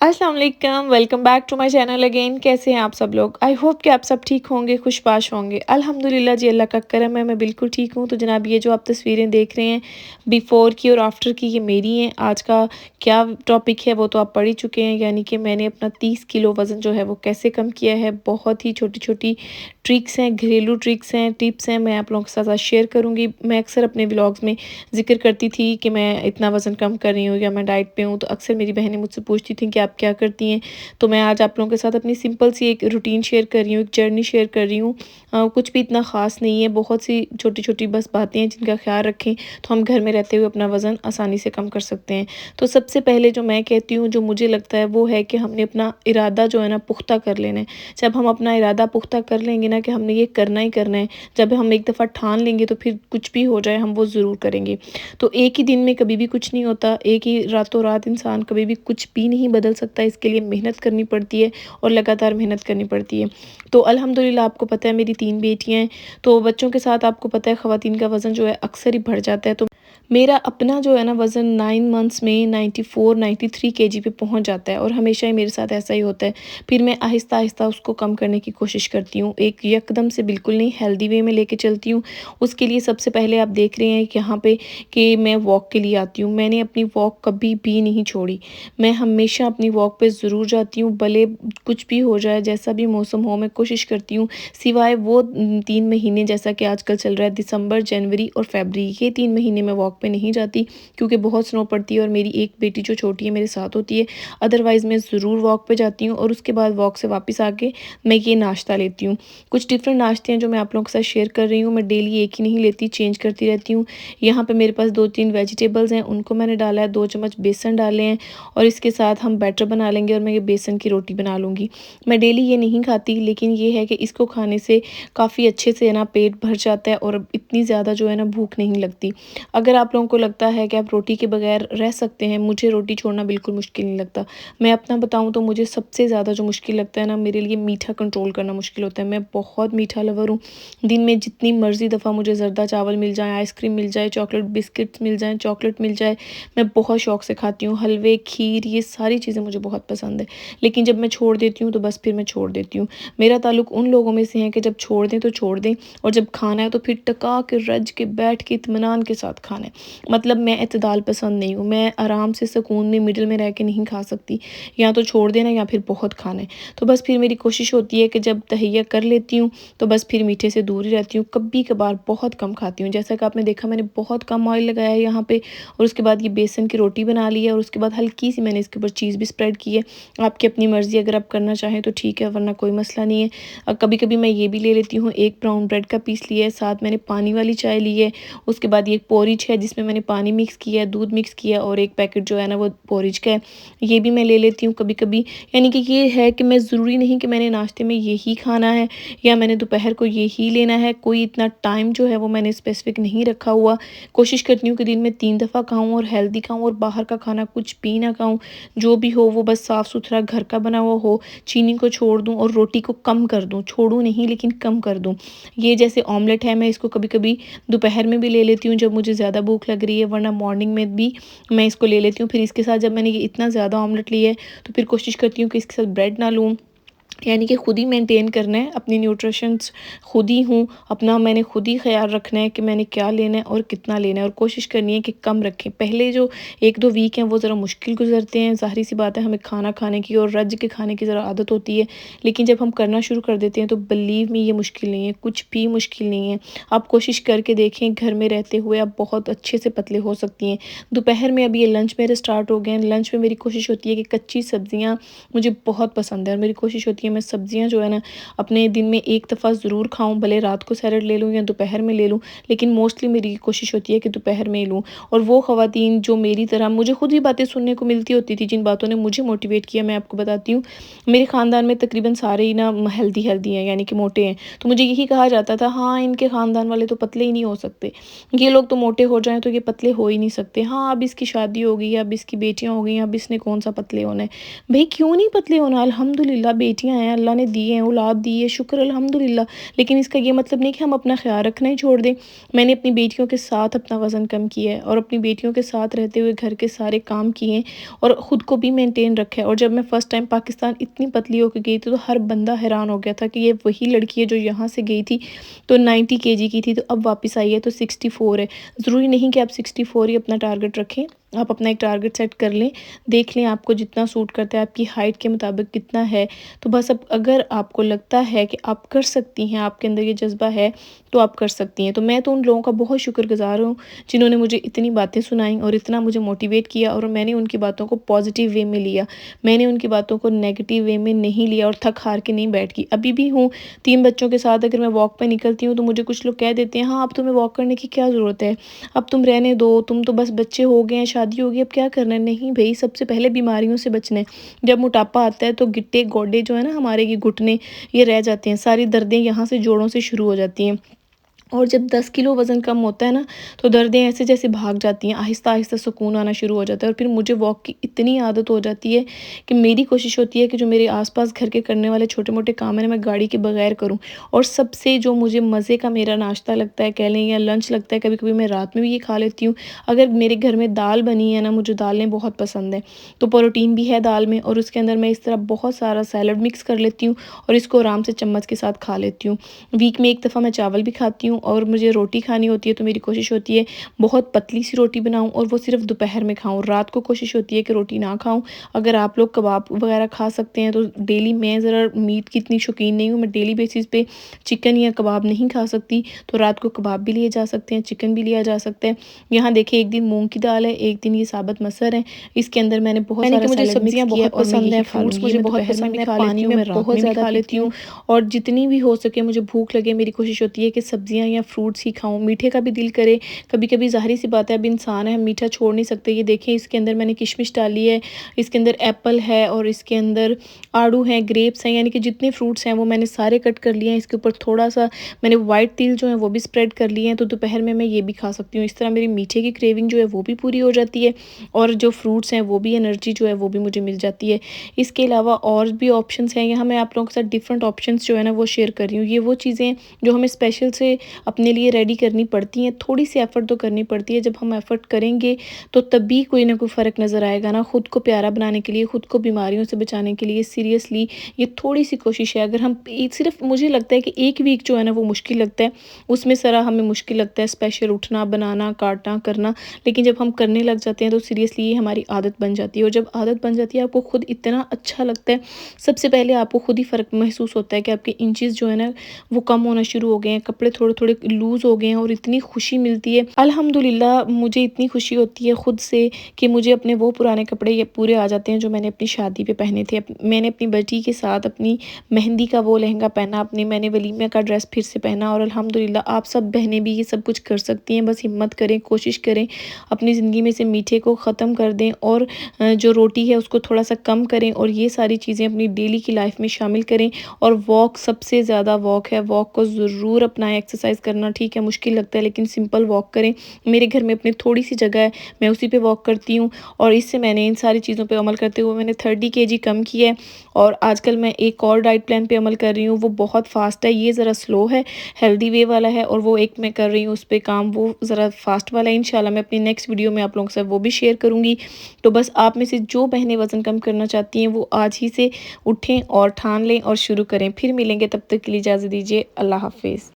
अस्सलाम वालेकुम, welcome back to my channel again. कैसे हैं आप सब लोग? आई होप कि आप सब ठीक होंगे, खुशबाश होंगे। अल्हम्दुलिल्लाह जी, अल्लाह का करम है, मैं बिल्कुल ठीक हूँ। तो जनाब, ये जो आप तस्वीरें देख रहे हैं बिफ़ोर की और आफ्टर की, ये मेरी हैं। आज का क्या टॉपिक है वो तो आप पढ़ ही चुके हैं, यानी कि मैंने अपना 30 किलो वज़न जो है वो कैसे कम किया है। बहुत ही छोटी-छोटी ट्रिक्स हैं, घरेलू ट्रिक्स हैं, टिप्स हैं, मैं आप लोगों के साथ आज शेयर करूँगी। मैं अक्सर अपने व्लॉग्स में ज़िक्र करती थी कि मैं इतना वज़न कम कर रही हूँ या मैं डाइट पे हूँ, तो अक्सर मेरी बहनें मुझसे पूछती थीं कि आप क्या करती हैं? तो मैं आज आप लोगों के साथ अपनी सिंपल सी एक रूटीन शेयर कर रही हूँ, एक जर्नी शेयर कर रही हूँ। कुछ भी इतना ख़ास नहीं है, बहुत सी छोटी-छोटी बस बातें हैं जिनका ख़्याल रखें, तो हम घर में रहते हुए अपना वज़न आसानी से कम कर सकते हैं। तो सबसे पहले जो मैं कहती हूँ, जो मुझे लगता है वो है कि हमने अपना इरादा जो है ना पुख्ता कर लेना है। जब हम अपना इरादा पुख्ता कर लेंगे ना कि हमने ये करना ही करना है, जब हम एक दफ़ा ठान लेंगे तो फिर कुछ भी हो जाए हम वो ज़रूर करेंगे। तो एक ही दिन में कभी भी कुछ नहीं होता, एक ही रातों रात इंसान कभी भी कुछ भी नहीं बदल सकता, इसके लिए मेहनत करनी पड़ती है और लगातार मेहनत करनी पड़ती है। तो अल्हम्दुलिल्लाह आपको पता है मेरी 3 बेटियाँ हैं, तो बच्चों के साथ आपको पता है ख़वातीन का वज़न जो है अक्सर ही बढ़ जाता है। तो मेरा अपना जो है ना वज़न 9 मंथ्स में 94-93 केजी पे पहुँच जाता है और हमेशा ही मेरे साथ ऐसा ही होता है। फिर मैं आहिस्ता-आहिस्ता उसको कम करने की कोशिश करती हूँ। एक यकदम से बिल्कुल नहीं, हेल्दी वे में लेके चलती हूँ। उसके लिए सबसे पहले आप देख रहे हैं कि यहाँ पे कि मैं वॉक के लिए आती हूँ। मैंने अपनी वॉक कभी भी नहीं छोड़ी। मैं हमेशा अपनी वॉक पे ज़रूर जाती हूँ, भले कुछ भी हो जाए, जैसा भी मौसम हो, मैं कोशिश करती हूँ सिवाय वो 3 महीने जैसा कि आजकल चल रहा है, दिसंबर, जनवरी और फ़रवरी, ये 3 महीने मैं वॉक पे नहीं जाती क्योंकि बहुत स्नो पड़ती है और मेरी एक बेटी जो छोटी है मेरे साथ होती है। अदरवाइज़ मैं ज़रूर वॉक पे जाती हूँ और उसके बाद वॉक से वापस आके मैं ये नाश्ता लेती हूँ। कुछ डिफरेंट नाश्ते हैं जो मैं आप लोगों के साथ शेयर कर रही हूँ। मैं डेली एक ही नहीं लेती, चेंज करती रहती हूँ। यहाँ पे मेरे पास 2-3 वेजिटेबल्स हैं, उनको मैंने डाला है, 2 चम्मच बेसन डाले हैं और इसके साथ हम बैटर बना लेंगे और मैं ये बेसन की रोटी बना लूँगी। मैं डेली ये नहीं खाती, लेकिन ये है कि इसको खाने से काफ़ी अच्छे से ना पेट भर जाता है और इतनी ज़्यादा जो है ना भूख नहीं लगती। अगर आप लोगों को लगता है कि आप रोटी के बगैर रह सकते हैं, मुझे रोटी छोड़ना बिल्कुल मुश्किल नहीं लगता। मैं अपना बताऊँ तो मुझे सबसे ज़्यादा जो मुश्किल लगता है ना, मेरे लिए मीठा कंट्रोल करना मुश्किल होता है। मैं बहुत मीठा लवर हूँ। दिन में जितनी मर्ज़ी दफ़ा मुझे ज़र्दा चावल मिल जाएँ, आइसक्रीम मिल जाए, चॉकलेट बिस्किट्स मिल जाएँ, चॉकलेट मिल जाए, मैं बहुत शौक से खाती हूँ। हलवे, खीर, ये सारी चीज़ें मुझे बहुत पसंद है। लेकिन जब मैं छोड़ देती हूँ तो बस फिर मैं छोड़ देती हूँ। मेरा ताल्लुक उन लोगों में से है कि जब छोड़ दें तो छोड़ दें और जब खाना है तो फिर टका के, रज के, बैठ के, इत्मीनान के साथ खाना है। मतलब मैं इत्तेदाल पसंद नहीं हूँ, मैं आराम से सुकून में मिडल में रह के नहीं खा सकती। या तो छोड़ देना या फिर बहुत खाना है। तो बस फिर मेरी कोशिश होती है कि जब तहैया कर लेती हूँ तो बस फिर मीठे से दूर ही रहती हूँ। कभी-कभार बहुत कम खाती हूँ। जैसा कि आपने देखा मैंने बहुत कम ऑयल लगाया है यहाँ पे और उसके बाद ये बेसन की रोटी बना ली है और उसके बाद हल्की-सी मैंने इसके ऊपर चीज़ भी स्प्रेड की है। आपकी अपनी मर्ज़ी, अगर आप करना चाहें तो ठीक है, वरना कोई मसला नहीं है। कभी-कभी मैं ये भी ले लेती हूँ, एक ब्राउन ब्रेड का पीस लिया है, साथ मैंने पानी वाली चाय ली है। उसके बाद ये एक पोरिज है जिसमें मैंने पानी मिक्स किया है, दूध मिक्स किया और एक पैकेट जो है ना वो पोरिज का है, ये भी मैं ले लेती हूँ कभी-कभी। यानी कि ये है कि मैं ज़रूरी नहीं कि मैंने नाश्ते में यही खाना है या मैंने दोपहर को यही लेना है, कोई इतना टाइम जो है वो मैंने स्पेसिफ़िक नहीं रखा हुआ। कोशिश करती हूँ कि दिन में 3 दफ़ा खाऊँ और हेल्दी खाऊँ और बाहर का खाना कुछ भी ना खाऊँ। जो भी हो वो बस साफ़-सुथरा घर का बना हुआ हो, चीनी को छोड़ दूँ और रोटी को कम कर दूँ, छोड़ूँ नहीं लेकिन कम कर दूँ। ये जैसे ऑमलेट है, मैं इसको कभी-कभी दोपहर में भी ले लेती हूँ जब मुझे ज़्यादा भूख लग रही है, वरना मॉर्निंग में भी मैं इसको ले लेती हूँ। फिर इसके साथ जब मैंने ये इतना ज़्यादा ऑमलेट लिया है तो फिर कोशिश करती हूँ कि इसके साथ ब्रेड ना लूँ। यानी कि खुद ही मेंटेन करना है, अपनी न्यूट्रिशंस खुद ही हूँ, अपना मैंने खुद ही ख़्याल रखना है कि मैंने क्या लेना है और कितना लेना है और कोशिश करनी है कि कम रखें। पहले जो 1-2 वीक हैं वो ज़रा मुश्किल गुज़रते हैं, ज़ाहिर-सी बात है, हमें खाना खाने की और रज के खाने की ज़रा आदत होती है। लेकिन जब हम करना शुरू कर देते हैं तो बिलीव मी, ये मुश्किल नहीं है, कुछ भी मुश्किल नहीं है। आप कोशिश करके देखें, घर में रहते हुए आप बहुत अच्छे से पतले हो सकती हैं। दोपहर में अभी ये लंच मेरे स्टार्ट हो गए हैं, लंच में मेरी कोशिश होती है कि कच्ची सब्ज़ियाँ मुझे बहुत पसंद है और मेरी कोशिश होती है मैं सब्जियां जो है ना अपने दिन में एक दफ़ा ज़रूर खाऊं, भले रात को सैलड ले लूं या दोपहर में ले लूं, लेकिन मोस्टली मेरी कोशिश होती है कि दोपहर में ही लूं। और वो ख़वातीन जो मेरी तरह, मुझे खुद ही बातें सुनने को मिलती होती थी जिन बातों ने मुझे मोटिवेट किया, मैं आपको बताती हूँ। मेरे ख़ानदान में तकरीबन सारे ही ना हेल्दी हेल्दी हैं, यानी कि मोटे हैं। तो मुझे यही कहा जाता था, हाँ इनके ख़ानदान वाले तो पतले ही नहीं हो सकते, ये लोग तो मोटे हो जाएं तो ये पतले हो ही नहीं सकते। हाँ, अब इसकी शादी होगी, अब इसकी बेटियाँ हो गई, अब इसने कौन सा पतले होना है। भई क्यों नहीं पतले होना? अल्हम्दुलिल्लाह बेटियाँ बच्चियाँ हैं, अल्लाह ने दी हैं, औलाद दी है, शुक्र अल्हम्दुलिल्लाह। लेकिन इसका ये मतलब नहीं कि हम अपना ख़्याल रखना ही छोड़ दें। मैंने अपनी बेटियों के साथ अपना वज़न कम किया है और अपनी बेटियों के साथ रहते हुए घर के सारे काम किए हैं और ख़ुद को भी मेंटेन रखा है। और जब मैं फ़र्स्ट टाइम पाकिस्तान इतनी पतली होके गई थी, तो हर बंदा हैरान हो गया था कि ये वही लड़की है जो यहाँ से गई थी तो 90 केजी की थी, तो अब वापस आई है तो 64 है। ज़रूरी नहीं कि आप 64 ही अपना टारगेट रखें, आप अपना एक टारगेट सेट कर लें, देख लें आपको जितना सूट करता है, आपकी हाइट के मुताबिक कितना है। तो बस अब अगर आपको लगता है कि आप कर सकती हैं, आपके अंदर ये जज़्बा है, तो आप कर सकती हैं। तो मैं तो उन लोगों का बहुत शुक्रगुज़ार हूँ, जिन्होंने मुझे इतनी बातें सुनाई और इतना मुझे मोटिवेट किया और मैंने उनकी बातों को पॉज़िटिव वे में लिया। मैंने उनकी बातों को नेगेटिव वे में नहीं लिया और थक हार के नहीं बैठ गई। अभी भी हूँ, 3 बच्चों के साथ अगर मैं वॉक पे निकलती हूँ, तो मुझे कुछ लोग कह देते हैं, "हाँ, अब तुम्हें वॉक करने की क्या ज़रूरत है? अब तुम रहने दो, तुम तो बस बच्चे हो गए हैं, शादी हो गई, अब क्या करना है?" नहीं भई, सबसे पहले बीमारियों से बचना है। जब मोटापा आता है तो गिट्टे, गोडे जो है ना हमारे, ये घुटने, ये रह जाते हैं। सारी दर्दें यहाँ से जोड़ों से शुरू हो जाती हैं। और जब 10 किलो वज़न कम होता है ना, तो दर्दें ऐसे जैसे भाग जाती हैं, आहिस्ता-आहिस्ता सुकून आना शुरू हो जाता है और फिर मुझे वॉक की इतनी आदत हो जाती है कि मेरी कोशिश होती है कि जो मेरे आस-पास घर के करने वाले छोटे-मोटे काम हैं ना, मैं गाड़ी के बगैर करूँ। और सबसे जो मुझे मज़े का मेरा नाश्ता लगता है कह लें, या लंच लगता है, कभी-कभी मैं रात में भी ये खा लेती हूँ। अगर मेरे घर में दाल बनी है ना, मुझे दालें बहुत पसंद हैं, तो प्रोटीन भी है दाल में और उसके अंदर मैं इस तरह बहुत सारा सैलड मिक्स कर लेती हूँ और इसको आराम से चम्मच के साथ खा लेती हूँ। वीक में 1 दफ़ा मैं चावल भी खाती हूँ और मुझे रोटी खानी होती है, तो मेरी कोशिश होती है बहुत पतली सी रोटी बनाऊँ और वो सिर्फ़ दोपहर में खाऊँ। रात को कोशिश होती है कि रोटी ना खाऊँ। अगर आप लोग कबाब वग़ैरह खा सकते हैं तो डेली, मैं ज़रा मीट की इतनी शौकीन नहीं हूँ, मैं डेली बेसिस पे चिकन या कबाब नहीं खा सकती, तो रात को कबाब भी लिए जा सकते हैं, चिकन भी लिया जा सकता है। यहाँ देखिए, एक दिन मूँग की दाल है, एक दिन ये साबुत मसर है, इसके अंदर मैंने बहुत सारा मुझे सैलेड मिक्स सब्जियाँ किया है बहुत और मैं पसंद यही हैं, खा फ्रूट्स लूँगी। ये मुझे मैं बहुत दोपहर में पसंद भी है, खा लेती पानी हूँ, मैं मैं रात बहुत में भी ज़्यादा खा पीती लेती हूँ हूँ। और जितनी भी हो सके मुझे भूख लगे, मेरी कोशिश होती है कि सब्जियाँ या फ्रूट्स ही खाऊँ। मीठे का भी दिल करे, कभी-कभी ज़ाहिर-सी बात है, अब इंसान है, हम मीठा छोड़ नहीं सकते। ये देखें, इसके अंदर मैंने किशमिश डाली है, इसके अंदर एप्पल है और इसके अंदर आड़ू हैं, ग्रेप्स हैं, यानी कि जितने फ्रूट्स हैं वो मैंने सारे कट कर लिए हैं। इसके ऊपर थोड़ा-सा मैंने व्हाइट तिल जो है वो भी स्प्रेड कर लिए हैं, तो दोपहर में मैं ये भी खा सकती हूँ। इस तरह मेरी मीठे की क्रेविंग जो है वो भी पूरी हो जाती है और जो फ्रूट्स हैं वो भी, एनर्जी जो है वो भी मुझे मिल जाती है। इसके अलावा और भी ऑप्शंस हैं, यहाँ मैं आप लोगों के साथ डिफरेंट ऑप्शंस जो है ना वो शेयर कर रही हूँ। ये वो चीज़ें जो हमें स्पेशल से अपने लिए रेडी करनी पड़ती हैं, थोड़ी-सी एफ़र्ट तो करनी पड़ती है। जब हम एफ़र्ट करेंगे तो तभी कोई ना कोई फ़र्क नज़र आएगा ना। खुद को प्यारा बनाने के लिए, खुद को बीमारियों से बचाने के लिए सीरियसली ये थोड़ी-सी कोशिश है। अगर हम सिर्फ़, मुझे लगता है कि 1 वीक जो है ना वो मुश्किल लगता है, उसमें ज़रा हमें मुश्किल लगता है स्पेशल उठना, बनाना, काटना, करना। लेकिन जब हम करने लग जाते हैं तो सीरियसली ये हमारी आदत बन जाती है और जब आदत बन जाती है, आपको खुद इतना अच्छा लगता है। सबसे पहले आपको खुद ही फ़र्क महसूस होता है कि आपके इंचेस जो है ना वो कम होना शुरू हो गए हैं, कपड़े थोड़े-थोड़े लूज़ हो गए हैं और इतनी खुशी मिलती है। अल्हम्दुलिल्लाह, मुझे इतनी खुशी होती है खुद से कि मुझे अपने वो पुराने कपड़े ये पूरे आ जाते हैं जो मैंने अपनी शादी पे पहने थे। मैंने अपनी बेटी के साथ अपनी मेहंदी का वो लहंगा पहना, मैंने वलीमे का ड्रेस फिर से पहना और अल्हम्दुलिल्लाह आप सब बहनें भी ये सब कुछ कर सकती हैं। बस हिम्मत करें, कोशिश करें, अपनी ज़िंदगी में से मीठे को ख़त्म कर दें और जो रोटी है उसको थोड़ा-सा कम करें और ये सारी चीज़ें अपनी डेली की लाइफ में शामिल करें। और वॉक, सबसे ज़्यादा वॉक है, वॉक को ज़रूर अपनाएँ। एक्सरसाइज़ करना ठीक है, मुश्किल लगता है, लेकिन सिंपल वॉक करें। मेरे घर में अपनी थोड़ी-सी जगह है, मैं उसी पे वॉक करती हूँ और इससे मैंने इन सारी चीज़ों पे अमल करते हुए मैंने 30 केजी कम किया है और आजकल मैं एक और डाइट प्लान पे अमल कर रही हूँ, वो बहुत फ़ास्ट है, ये ज़रा स्लो है, हेल्दी वे वाला है और वो एक मैं कर रही हूँ उस पे काम, वो ज़रा फ़ास्ट वाला है। इंशाल्लाह मैं अपनी नेक्स्ट वीडियो में आप लोगों के साथ वो भी शेयर करूँगी। तो बस आप में से जो बहनें वज़न कम करना चाहती हैं, वो आज ही से उठें और ठान लें और शुरू करें। फिर मिलेंगे, तब तक के लिए इजाज़त दीजिए। अल्लाह हाफ़िज़।